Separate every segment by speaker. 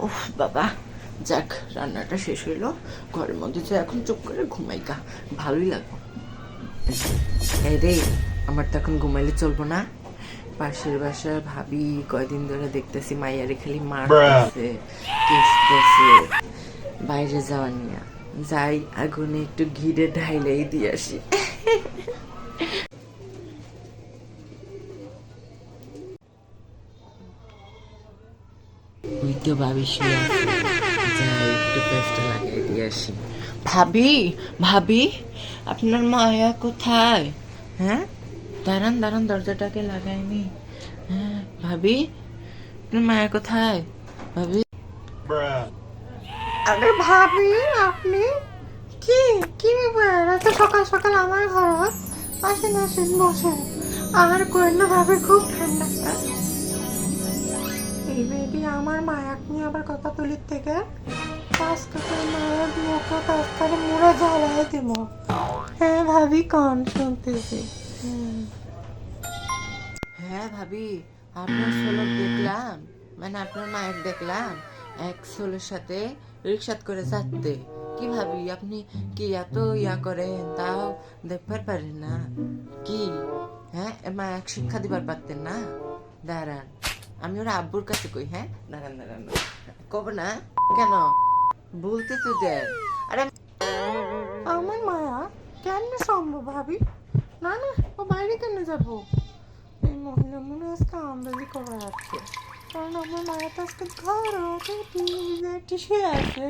Speaker 1: উফ বাবা, যাক রান্নাটা শেষ হইলো। ঘরের মধ্যে তো এখন চুপ করে ঘুমাইকা, ভালোই লাগবে। এই রে, আমার তো এখন ঘুমাইলে চলবো না। পাশের বাসার ভাবি কয়দিন ধরে দেখতেছি মাইয়ারে খালি মারতেছে, কেসতেছে। বাইরে যাওয়া নিয়ে যাই, আগুনে একটু ঘিরে ঢাইলেই দিয়ে আসি। ওই তো ভাবি শুয়ে আছে, যাই একটু পেস্টটা লাগিয়ে দিয়ে আসি। ভাবি, ভাবি, আপনার মায়া কোথায়? হ্যাঁ, দাঁড়ান দাঁড়ান, দরজাটাকে লাগাইনি। হ্যাঁ ভাবি, আপনার মায়া কোথায়? ভাবি,
Speaker 2: আরে ভাবি, আপনি কি কি ব্যাপার এত সকাল সকাল আমার ঘর? আসেন আসেন, বসেন। আর কইন না ভাবি, খুব ঠান্ডা। এই বেবি আমার মায়াক নিয়ে আবার কথা তুলির থেকে আজকে তোর মায়ের মুখে কাস্তারে মুড়ে জ্বালাই দিব। হ্যাঁ ভাবি, কন শুনতেছি।
Speaker 1: হ্যাঁ ভাবি, আপনার ছোলক দেখলাম, মানে আপনার মায়ের দেখলাম এক ছোলের সাথে রিক্সাত করে যাচ্ছে। কি ভাবি, আপনি কি এত ইয়া করেন, তাও দেখবার পারেন না কি? হ্যাঁ, মায়াক শিক্ষা দিবার পারতেন না? দাঁড়ান, আমি ওর আব্বুর কাছে কই। হ্যাঁ দাঁড়ান দাঁড়ান, কব না কেন, বলতে তো দেন। আরে
Speaker 2: আমার মায়া কেমনে সম্ভব ভাবি? না না, ও বাইরে কেন যাবো? এই মহিলা মনে আজকে আমদানি করা আছে, কারণ আমার মায়া তো আজকে ঘর শুয়ে আছে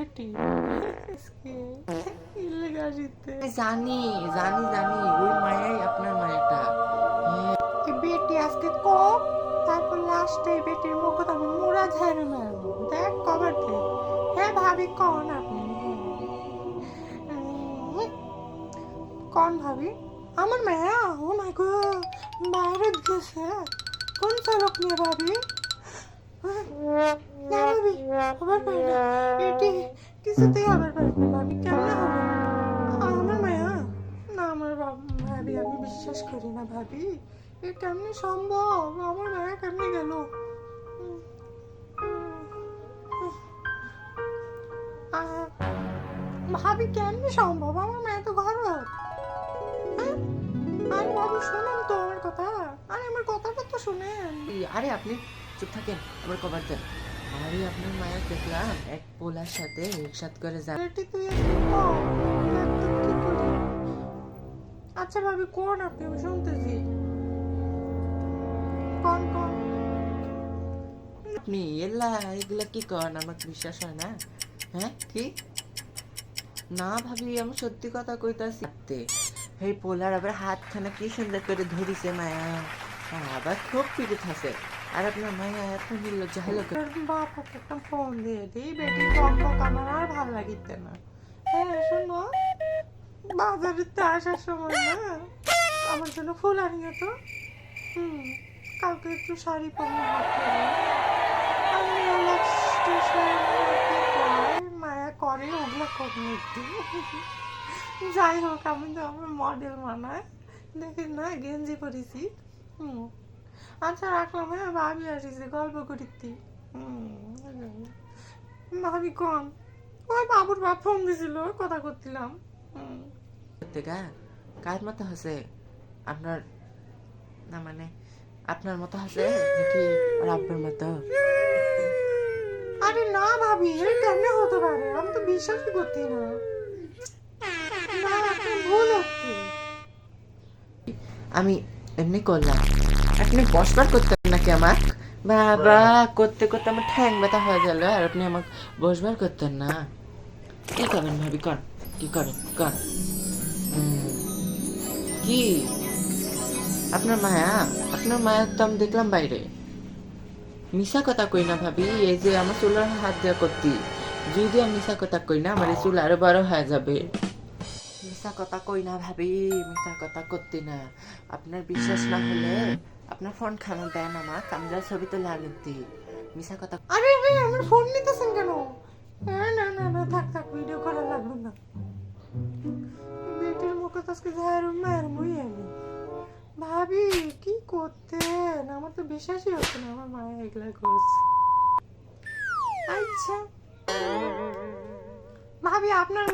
Speaker 2: গাড়িতে।
Speaker 1: জানি জানি জানি, ওই মায়াই আপনার মায়াটা। হ্যাঁ,
Speaker 2: এই বেটি আজকে কম, তারপর লাস্টে এই বেটির মুখ আমি মুড়া ঝাড়ে মারবো, দেখ কবার দেখ। হ্যাঁ ভাবি, কন আপনি। কন ভাবি? আমার মায়া, ও মাই গড, বাইরে গেছে। কোন চালক নিয়ে ভাবি? না ভাবি, আবার পারে না এটি, কিছুতেই আবার পারে না ভাবি। কেমন হবে আমার মায়া? না আমার ভাবি, আমি বিশ্বাস করি না ভাবি। এ কেমনে সম্ভব? আমার মায়া কেমনে গেল? ভাবি কেমনে সম্ভব? আমার মায়া তো ঘর। আরে ভাবি শোনেন তো আমার কথা, আরে আমার কথাটা তো শোনেন।
Speaker 1: আরে আপনি চুপ থাকেন, আবার কবার দেন। আরে আপনার মায়া দেখলাম এক পোলার সাথে রিক্সাত করে যা।
Speaker 2: এটি তুই আজকে কম, একদম কি করি? আচ্ছা ভাবি, কোন আপনি, আমি শুনতেছি। কোন কোন?
Speaker 1: আপনি এগুলা কি করেন, আমাকে বিশ্বাস হয় না। হ্যাঁ কি? না ভাবি, আমি সত্যি কথা কইতাছি। এই পোলার আবার হাতখানা কি সুন্দর করে ধরিছে মায়া, আবার খুব পিড়িত আছে। আর আপনার মায়া এত নির্লজ্জ হলো কেন?
Speaker 2: বাপাকে একটা ফোন দিয়ে দিই, বেটির বক বক আমার আর ভাল লাগিতে না। হ্যাঁ শোনো, বাজারেতে আসার সময় না আমার জন্য ফুল আনিয়ে তো। কালকে একটু শাড়ি পরলে হাত করে আমি মায়া করে ওগুলো করবো একটু। যাই হোক, আমি তো আমার মডেল মানায়, দেখি না গেঞ্জি পরেছি। আচ্ছা রাখলাম, হ্যাঁ ভাবি আসিছে গল্প করিতি। ভাবি কন? ওই বাবুর বাপ ফোন দিছিল, কথা করছিলাম।
Speaker 1: থেকে কার মতো হসে আপনার, না মানে আপনার মতো হসে নাকি ওর আব্বার মতো?
Speaker 2: আরে না ভাবি, এটা কেমনে হতে পারে? আমি তো বিশ্বাসই করছি না। না, আপনার ভুল হচ্ছে।
Speaker 1: আমি এমনি করলাম, আপনি বসবার করতেন নাকি আমার? বাবা, করতে করতে আমার ঠ্যাং ব্যথা হয়ে গেল, আর আপনি আমাকে বসবার করতেন না? কি করবেন ভাবি, কর কি করেন কর। কি আপনার মায়া? আপনার মায়া তো আমি দেখলাম বাইরে। মিশা কথা কই না ভাবি, এই যে আমার চুলার হাত দেওয়া করতি, যদি আমি মিশা কথা কই না, আমার এই চুল আরো বড় হয়ে যাবে। মিশা কথা কই না ভাবি, মিশা কথা করতি না। আপনার বিশ্বাস না হলে আপনার ফোন খানো দেন, আমার আমরা ছবি তো লাগতি। মিশা কথা।
Speaker 2: আরে আরে, আমার ফোন নিতেছেন কেন? না না না, থাক থাক, ভিডিও করা লাগবে না। বেটির মুখে তো আজকে ঝাড়ু মারমই আমি। ভাবি কি করতেন? আমার তো বিশ্বাসই হচ্ছে না আমার মায়া এগুলা করছে। আচ্ছা ভাবি, আপনার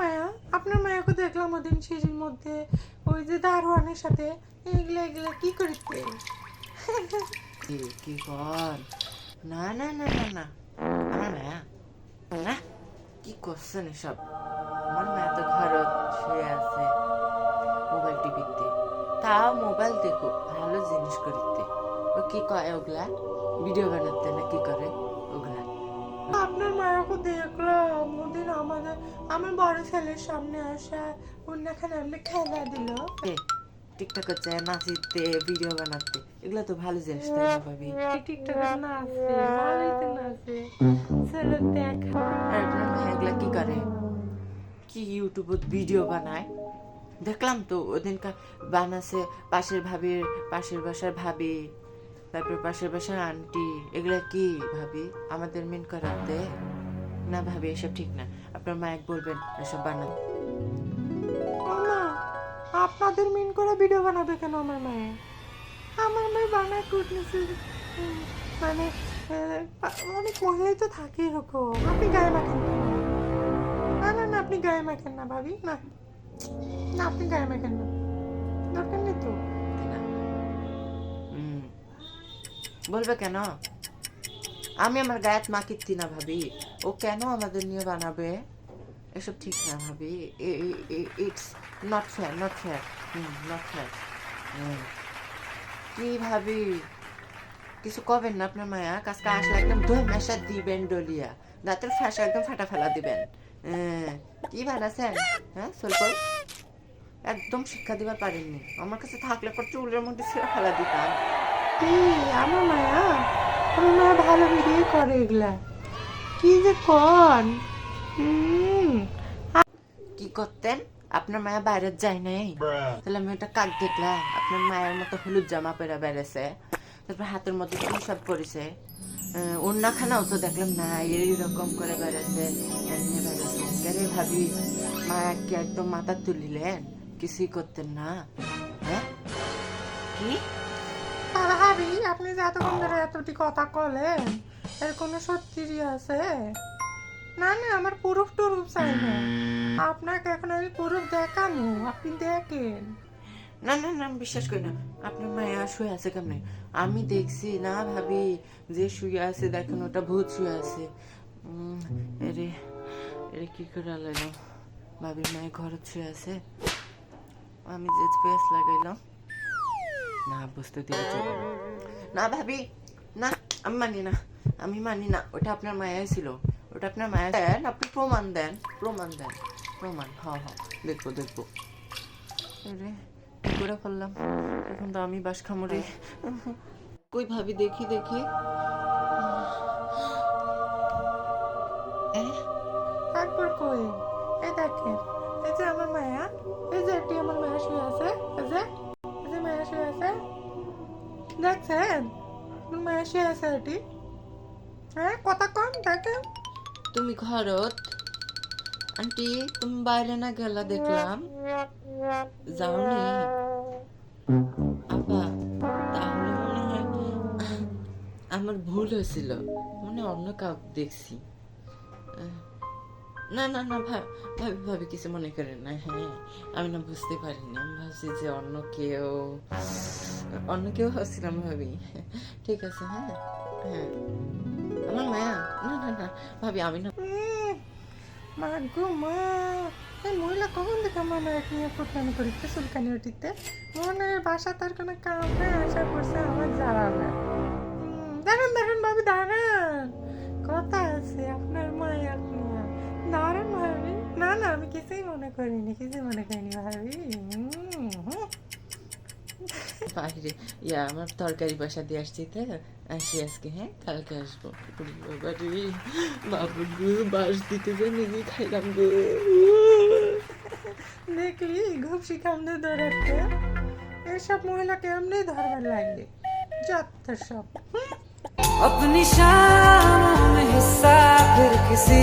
Speaker 2: মায়াকে দেখলাম ওদিন শেষের মধ্যে ওই যে দারোয়ানের সাথে এগুলা এগুলা কি করিতে?
Speaker 1: কি কর? না না না না না, আমার মায়া না, কি করছেন এসব? আমার মায়া তো ঘরত শুয়ে আছে মোবাইল টিভিতে, তাও মোবাইল দেখো ভালো জিনিস করিতে। ও কি কয় ওগুলা? ভিডিও বানাতে না কি করে ওগুলা?
Speaker 2: আপনার মায়াকে দেখলাম ওদিন আমার বড় ছেলের সামনে আসা অন্যখানে এমনি খেলা দিল।
Speaker 1: টিকটক করছে, নাচিতে, ভিডিও বানাতে, এগুলো তো ভালো জিনিস তাই না ভাবি?
Speaker 2: টিকটকে নাচে, ভালোই তো নাচে, ছেলে দেখা।
Speaker 1: আর আপনার মায়া এগুলা কি করে? কি ইউটিউবত ভিডিও বানায় দেখলাম তো ওদিনকার, বানাছে পাশের বাসার ভাবি, তারপর পাশের বাসার আন্টি। এগুলা কি ভাবি আমাদের মেন করাতে? না ভাবি এসব ঠিক না, আপনার মায়ের বলবেন এসব বানাতে।
Speaker 2: না, আপনাদের মিন করে ভিডিও বানাবে কেন আমার মায়ে? আমার মেয়ে বানায় কুটনিসের মানে অনেক মহিলাই তো থাকে এরকম। আপনি গায়ে মাখেন না। না না না, আপনি গায়ে মাখেন না ভাবি, না না, আপনি গায়ে মাখেন না, দরকার নেই তো।
Speaker 1: হুম, বলবে কেন? আমি আমার গায়েত মাকিতি না ভাবি, ও কেন আমাদের নিয়ে বানাবে? এসব ঠিক না ভাবি, it's not fair, not fair, not fair. কি ভাবি কিছু কবেন না আপনার মায়া? কাজকে আসলে একদম দই মেশা দিবেন ডলিয়া, দাঁতের ফাঁসা একদম ফাটা ফেলা দিবেন। কি বানাছেন? হ্যাঁ সলপল একদম শিক্ষা দিবার পারেননি। আমার কাছে থাকলে পর চুলের মধ্যে ছিঁড়ে ফেলা দিতাম।
Speaker 2: কি আমার মায়া? আমার মায়া ভালো ভিডিও করে এগুলা। কি যে কন?
Speaker 1: কি করতেন? আপনার মায়া বাইরে যায় নাই? তাহলে আমি ওটা কাক দেখলাম আপনার মায়ের মতো হলুদ জামা পরে বেড়েছে, তারপর হাতের মধ্যে কি সব পরেছে, অন্যখানাও তো দেখলাম না, এইরকম করে বেড়েছে, এমনি বেড়েছে। কেরে ভাবি মায়া কি একদম মাথা তুলিলেন? কিছুই করতেন না? হ্যাঁ কি
Speaker 2: ভাবি, আপনি যে এতক্ষণ ধরে এতটি কথা কলেন, এর কোনো সত্যি আছে? না না, আমার প্রুফ টুরুফ চাই না। আপনাকে এখন আমি প্রুফ দেখাবো, আপনি দেখেন।
Speaker 1: না না না, আমি বিশ্বাস করি না। আপনার মায়া শুয়ে আছে কেমনে? আমি দেখছি না ভাবি, যে শুয়ে আছে দেখেন ওটা ভূত শুয়ে আছে। এরে এরে কি করে লাগাইলাম? ভাবির মায়ের ঘরে শুয়ে আছে, আমি যে পেঁয়াজ লাগাইলাম না, বুঝতে দিলে চলবে না। না ভাবি না, আমি মানি না, আমি মানি না। ওটা আপনার মায়াই ছিল, ওটা আপনার মায়া। দেন আপনি প্রমাণ দেন, প্রমাণ দেন, প্রমাণ। হ্যাঁ হ্যাঁ, দেখবো দেখবো। আরে কি করে ফেললাম, এখন তো আমি বাস খামড়ে। কই ভাবি দেখি দেখি।
Speaker 2: তারপর কই? এই দেখেন, এই যে আমার মায়া, এই যে এটি আমার মায়া শুয়ে আছে, এই যে মায়া শুয়ে আছে, দেখছেন? আমার মায়া শুয়ে আছে এটি। হ্যাঁ, কথা কম দেখেন।
Speaker 1: তুমি ঘরত? আন্টি তুমি বাইরে না গেলা দেখলাম, যাওনি? আপা তাহলে মনে হয় আমার ভুল হয়েছিল, মনে অন্য কাউকে দেখছি। না না না ভাবি ভাবি কিছু মনে করেন না। হ্যাঁ আমি না বুঝতে পারিনি, আমি ভাবছি যে অন্য কেউ ভাবছিলাম ভাবি। ঠিক আছে হ্যাঁ হ্যাঁ, আমার মায়া। না না না ভাবি, আমি না।
Speaker 2: মা গো মা, এই মহিলা কখন থেকে আমার মায়ের নিয়ে ফুটলামি করিতে চুলকানি উঠিতে, মনে হয় বাসা তার কোনো কাম নেই, আশা করছে আমার জ্বালাবে। দাঁড়ান দাঁড়ান ভাবি, দাঁড়ান, কথা আছে আপনার মায়ের নিয়ে। দাঁড়ান ভাবি। না না, আমি কিছুই মনে করিনি, কিছুই মনে করিনি ভাবি।
Speaker 1: বাইরে আমার তরকারি বাসা দিয়ে আসছি, তাই আসি আজকে, হ্যাঁ কালকে আসবো। বাবা রে বাবু গো, বাস দিতে যে নিজে খাইলাম গো।
Speaker 2: দেখলি ঘুপসি কামড়ে ধরাতে, এসব মহিলাকে এমনি ধরবার লাগে, যত সব।
Speaker 3: अपनी शाम में हिस्सा फिर किसी